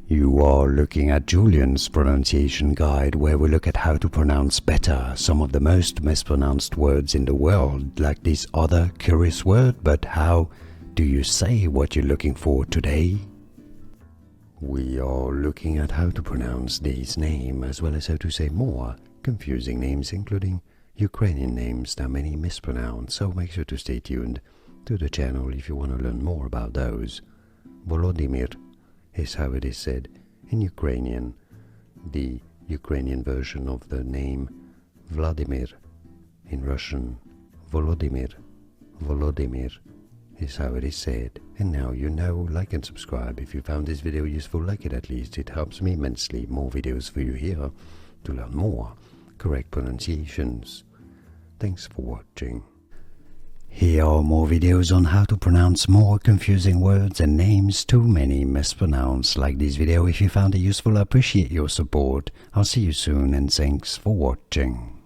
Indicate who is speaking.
Speaker 1: You are looking at Julian's pronunciation guide, where we look at how to pronounce better some of the most mispronounced words in the world, like this other curious word. But how do you say what you're looking for today? We are looking at how to pronounce these names, as well as how to say more confusing names, including Ukrainian names that many mispronounce, so make sure to stay tuned to the channel if you want to learn more about those. Volodymyr is how it is said in Ukrainian, the Ukrainian version of the name Vladimir. In Russian, Volodymyr. Volodymyr is how it is said. And now you know. Like and subscribe if you found this video useful. Like it at least, it helps me immensely. More videos for you here to learn more correct pronunciations. Thanks for watching. Here are more videos on how to pronounce more confusing words and names too many mispronounced. Like this video if you found it useful. I appreciate your support. I'll see you soon and thanks for watching.